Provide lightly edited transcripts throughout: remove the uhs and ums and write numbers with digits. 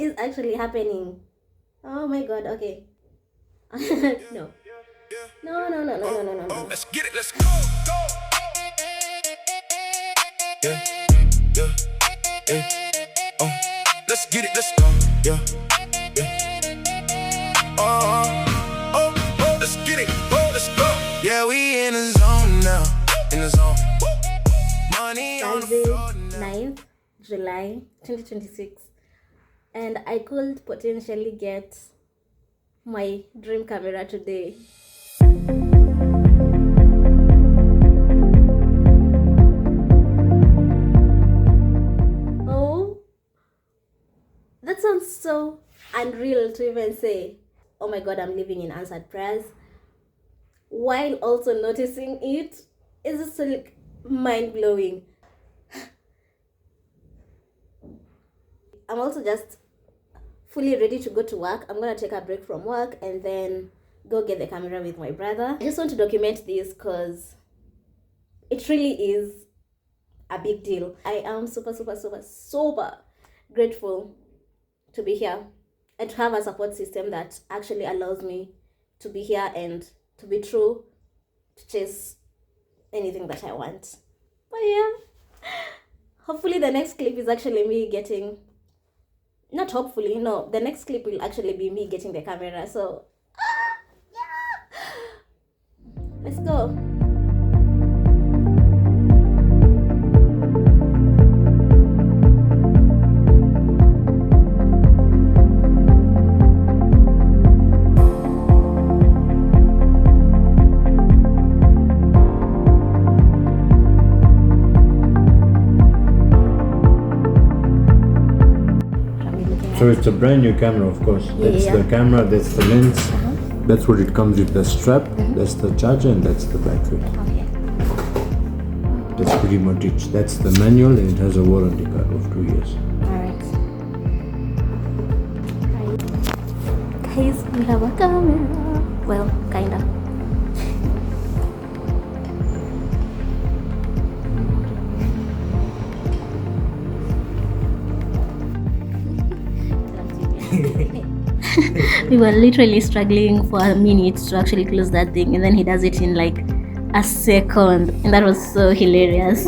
is actually happening? Oh my god, okay. No. No, no, no, no, no, no, no, no. Let's get it, let's go. Yeah, yeah, yeah. Oh, let's get it, let's go. Yeah, yeah. Let's get it, let's go. Yeah, we in the zone now, in the zone. Money on the floor now. 9th July 2026, and I could potentially get my dream camera today. Oh, that sounds so unreal to even say. Oh my god, I'm living in answered prayers while also noticing it. Is just so like mind-blowing. I'm also just fully ready to go to work. I'm gonna take a break from work and then go get the camera with my brother. I just want to document this because it really is a big deal. I am super grateful to be here and to have a support system that actually allows me to be here and to be true, to chase anything that I want. But yeah, hopefully the next clip is actually me getting, not hopefully, no, the next clip will actually be me getting the camera. So yeah, let's go. So it's a brand new camera, of course. That's the camera, that's the lens, that's what it comes with, the strap, that's the charger, and that's the battery. Okay. That's pretty much it. That's the manual, and it has a warranty card of 2 years. Alright. Guys, we have a camera. Well, kinda. We were literally struggling for a minute to actually close that thing, and then he does it in like a second, and that was so hilarious.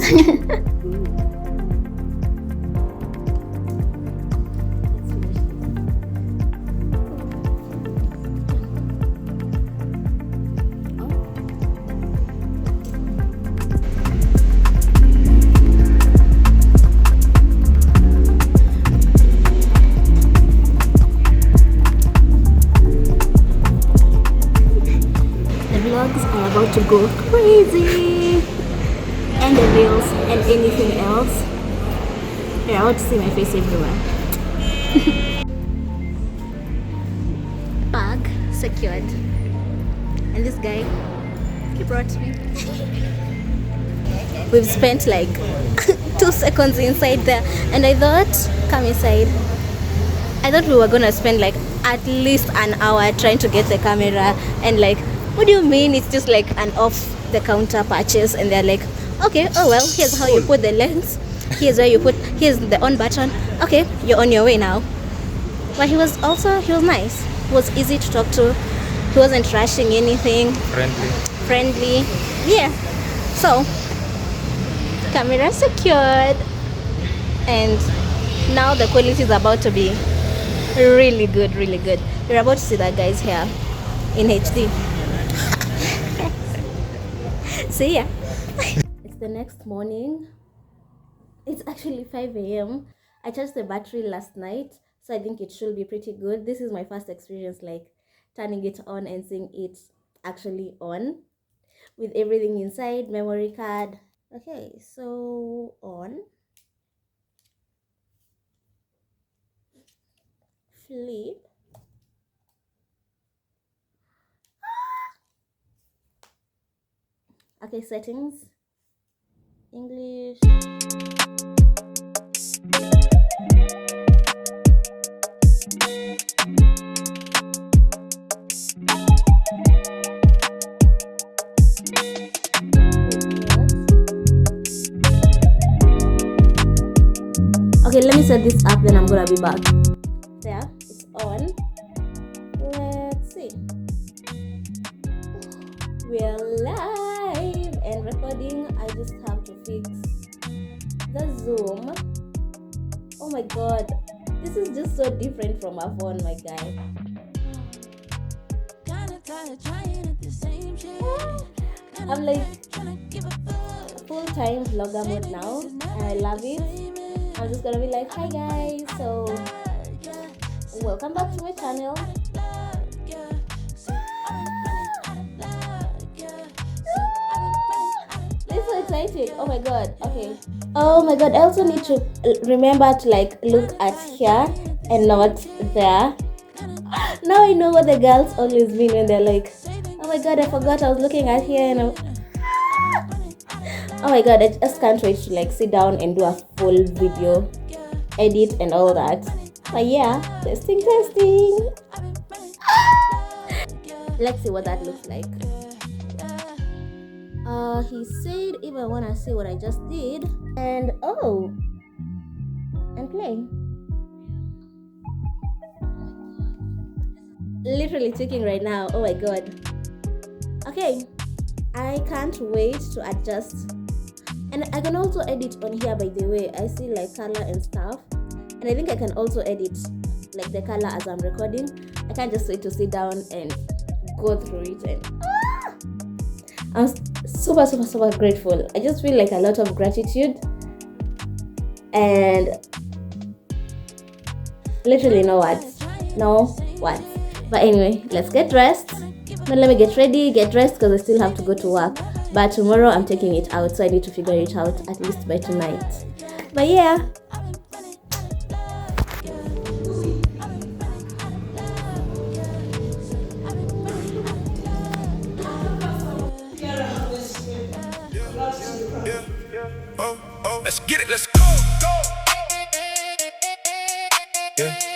Are about to go crazy, and the reels and anything else. Yeah, I want to see my face everywhere. Bag secured, and this guy, he brought me. We've spent like 2 seconds inside there, and I thought, come inside. I thought we were gonna spend like at least an hour trying to get the camera, and like, what do you mean it's just like an off-the-counter purchase? And they're like, okay, oh well, here's how you put the lens. Here's the on button. Okay, you're on your way now. But he was nice. He was easy to talk to. He wasn't rushing anything. Friendly. Yeah. So, camera secured. And now the quality is about to be really good. You're about to see that, guys, here in HD. See ya. It's the next morning. It's actually 5 a.m. I charged the battery last night, so I think it should be pretty good. This is my first experience like turning it on and seeing it actually on with everything inside, memory card. Okay, so on. Flip. Okay, settings, English. Okay, let me set this up, then I'm gonna be back. there, it's on. Let's see. We're live and recording. I just have to fix the zoom. Oh my god, this is just so different from my phone, my guy. I'm like full-time vlogger mode now, and I love it. I'm just gonna be like, hi guys, so welcome back to my channel. This is so exciting. Oh my god. Okay. Oh my god, I also need to remember to like look at here and not there. Now I know what the girls always mean when they're like, oh my god, I forgot I was looking at here, and oh my god, I just can't wait to like sit down and do a full video edit and all that. But yeah, testing. Let's see what that looks like. He said if I wanna see what I just did, and play. Literally ticking right now. Oh my god. Okay, I can't wait to adjust, and I can also edit on here, by the way. I see like color and stuff, and I think I can also edit like the color as I'm recording. I can't just wait to sit down and go through it, and I'm super grateful. I just feel like a lot of gratitude and literally no words. But anyway, let's get dressed. Now let me get ready, get dressed, because I still have to go to work. But tomorrow I'm taking it out, so I need to figure it out at least by tonight. But yeah. Let's get it, let's go. Yeah.